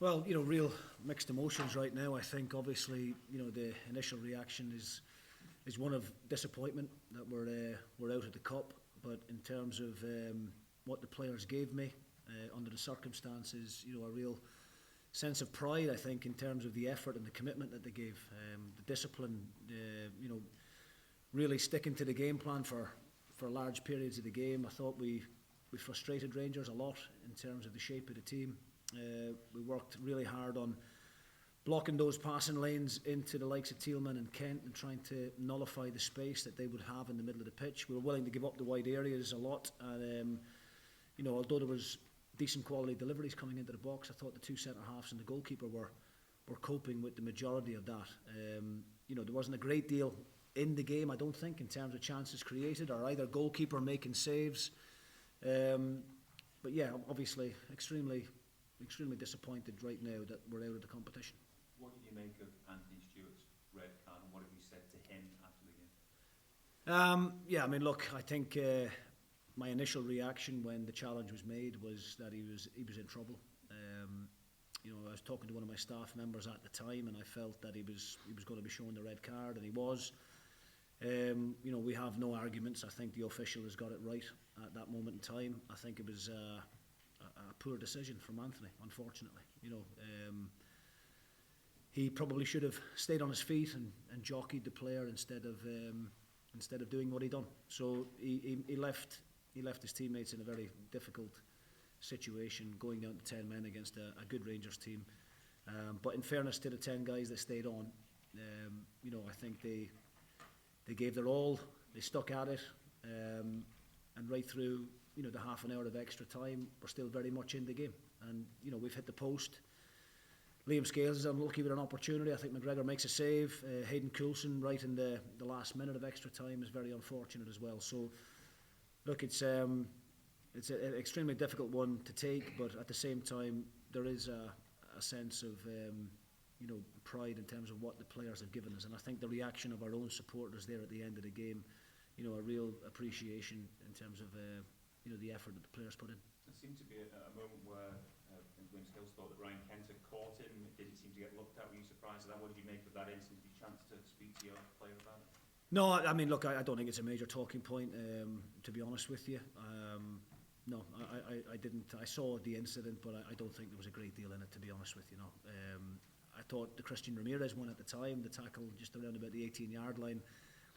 Well, real mixed emotions right now. I think obviously, the initial reaction is one of disappointment that we're out of the cup. But in terms of what the players gave me under the circumstances, a real sense of pride. I think in terms of the effort and the commitment that they gave, the discipline, really sticking to the game plan for large periods of the game. I thought we frustrated Rangers a lot in terms of the shape of the team. We worked really hard on blocking those passing lanes into the likes of Thielman and Kent and trying to nullify the space that they would have in the middle of the pitch. We were willing to give up the wide areas a lot, and although there was decent quality deliveries coming into the box, I thought the two centre halves and the goalkeeper were coping with the majority of that. There wasn't a great deal in the game, I don't think, in terms of chances created or either goalkeeper making saves. But yeah, obviously extremely disappointed right now that we're out of the competition. What did you make of Anthony Stewart's red card, and what have you said to him after the game? Yeah, I mean, look, I think my initial reaction when the challenge was made was that he was in trouble. I was talking to one of my staff members at the time, and I felt that he was going to be shown the red card, and he was. We have no arguments. I think the official has got it right at that moment in time. I think it was a poor decision from Anthony, unfortunately. He probably should have stayed on his feet and jockeyed the player instead of doing what he done. So he left his teammates in a very difficult situation, going down to 10 men against a good Rangers team. But in fairness to the 10 guys that stayed on, I think they gave their all. They stuck at it, and right through the half an hour of extra time, we're still very much in the game. And we've hit the post. Liam Scales is unlucky with an opportunity. I think McGregor makes a save. Hayden Coulson right in the last minute of extra time is very unfortunate as well. So look, it's an extremely difficult one to take, but at the same time there is a sense of pride in terms of what the players have given us, and I think the reaction of our own supporters there at the end of the game, a real appreciation in terms of the effort that the players put in. There seemed to be a moment where William Skills thought that Ryan Kent had caught him. It didn't seem to get looked at. Were you surprised at that? What did you make of that incident? Did you chance to speak to your player about it? No, I mean, look, I don't think it's a major talking point, to be honest with you. No, I didn't. I saw the incident, but I don't think there was a great deal in it, to be honest with you. I thought the Christian Ramirez one at the time, the tackle just around about the 18-yard line,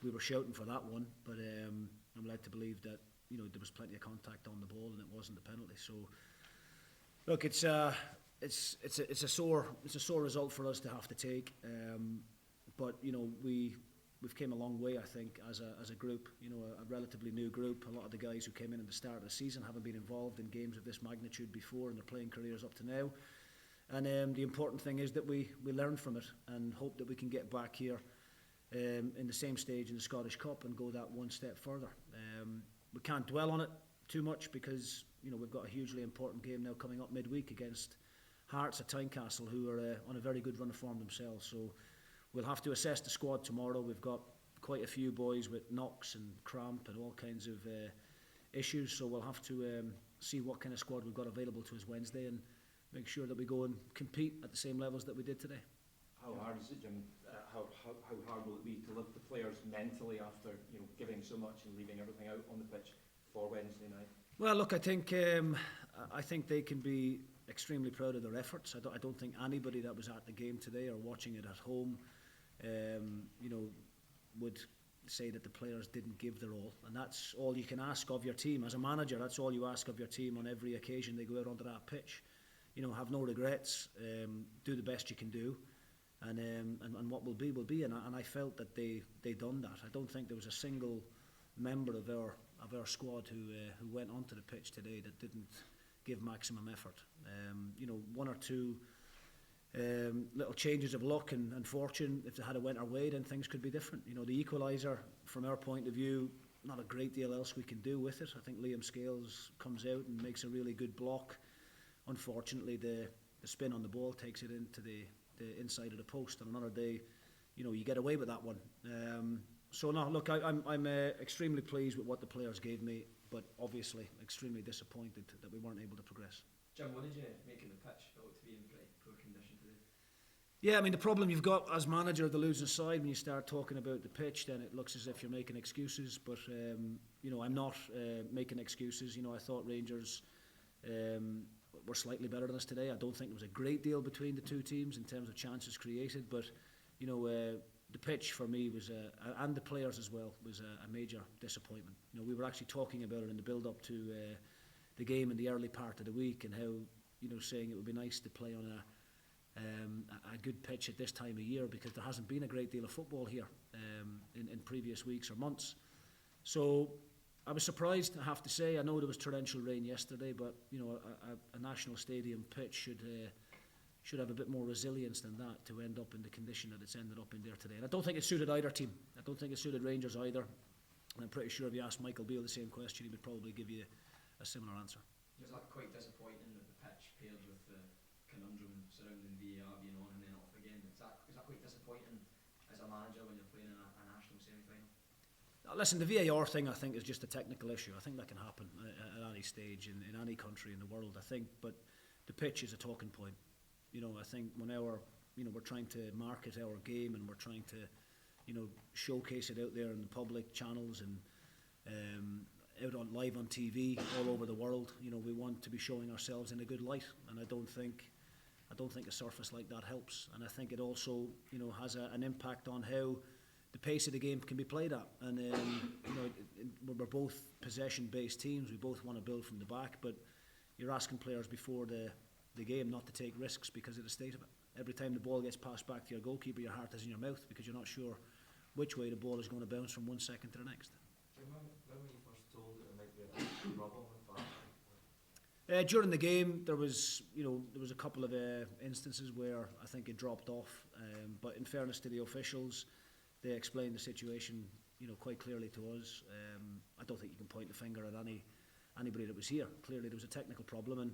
we were shouting for that one, but I'm led to believe that there was plenty of contact on the ball and it wasn't a penalty. So look, it's a sore result for us to have to take, but we've came a long way, I think, as a group. A relatively new group. A lot of the guys who came in at the start of the season haven't been involved in games of this magnitude before in their playing careers up to now. And the important thing is that we learn from it and hope that we can get back here in the same stage in the Scottish Cup and go that one step further. We can't dwell on it too much because we've got a hugely important game now coming up midweek against Hearts at Tynecastle, who are on a very good run of form themselves. So we'll have to assess the squad tomorrow. We've got quite a few boys with knocks and cramp and all kinds of issues, so we'll have to see what kind of squad we've got available to us Wednesday and make sure that we go and compete at the same levels that we did today. How hard is it, Jim? How hard will it be to lift the players mentally after giving so much and leaving everything out on the pitch for Wednesday night? Well, look, I think they can be extremely proud of their efforts. I don't think anybody that was at the game today or watching it at home, would say that the players didn't give their all, and that's all you can ask of your team as a manager. That's all you ask of your team on every occasion they go out onto that pitch. Have no regrets. Do the best you can do, and what will be. And I felt that they done that. I don't think there was a single member of our squad who went onto the pitch today that didn't give maximum effort. One or two little changes of luck and fortune. If they had went our way, then things could be different. The equaliser, from our point of view, not a great deal else we can do with it. I think Liam Scales comes out and makes a really good block. Unfortunately, the spin on the ball takes it into the inside of the post. On another day, you get away with that one. So no, look, I'm extremely pleased with what the players gave me. but obviously extremely disappointed that we weren't able to progress. Jim, what did you make of the pitch? It looked to be in pretty poor condition today. Yeah, I mean, the problem you've got as manager of the losing side, when you start talking about the pitch, then it looks as if you're making excuses. But, you know, I'm not making excuses. You know, I thought Rangers were slightly better than us today. I don't think there was a great deal between the two teams in terms of chances created. But, you know, the pitch for me was, and the players as well, was a major disappointment. You know, we were actually talking about it in the build-up to the game in the early part of the week, and how, you know, saying it would be nice to play on a good pitch at this time of year, because there hasn't been a great deal of football here in previous weeks or months. So I was surprised, I have to say. I know there was torrential rain yesterday, but you know, a national stadium pitch should have a bit more resilience than that to end up in the condition that it's ended up in there today. And I don't think it suited either team. I don't think it suited Rangers either. And I'm pretty sure if you asked Michael Beale the same question, he would probably give you a similar answer. Was that quite disappointing that the pitch paired with the conundrum surrounding VAR being on and then off again? Is that quite disappointing as a manager when you're playing in a national semi-final? Listen, the VAR thing, I think, is just a technical issue. I think that can happen at any stage in any country in the world, I think. But the pitch is a talking point. You know, I think when we're trying to market our game, and we're trying to, you know, showcase it out there in the public channels and out on live on TV all over the world, you know, we want to be showing ourselves in a good light. And I don't think a surface like that helps. And I think it also, you know, has an impact on how the pace of the game can be played at. And you know, we're both possession-based teams. We both want to build from the back, but you're asking players before the game not to take risks because of the state of it. Every time the ball gets passed back to your goalkeeper, your heart is in your mouth, because you're not sure which way the ball is going to bounce from one second to the next. When were you first told that there might be a problem with that? During the game, there was a couple of instances where I think it dropped off. But in fairness to the officials, they explained the situation, you know, quite clearly to us. I don't think you can point the finger at anybody that was here. Clearly, there was a technical problem, and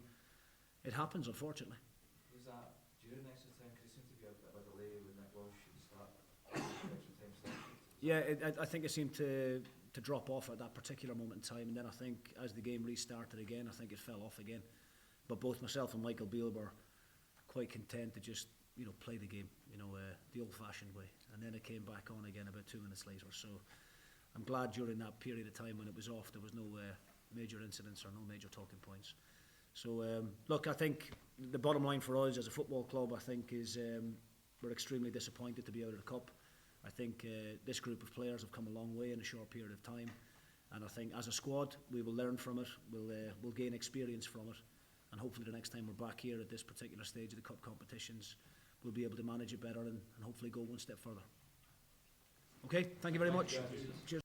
it happens, unfortunately. Was that during extra time? Because it seemed to be a bit of a delay when Nick Walsh should start extra time started. Yeah, I think it seemed to drop off at that particular moment in time, and then I think as the game restarted again, I think it fell off again. But both myself and Michael Beale were quite content to just, you know, play the game, you know, the old-fashioned way. And then it came back on again about 2 minutes later. So I'm glad during that period of time when it was off, there was no major incidents or no major talking points. So look, I think the bottom line for us as a football club, I think, is we're extremely disappointed to be out of the cup. I think this group of players have come a long way in a short period of time, and I think as a squad we will learn from it. We'll gain experience from it, and hopefully the next time we're back here at this particular stage of the cup competitions, we'll be able to manage it better and hopefully go one step further. Okay, thank you very much. Cheers.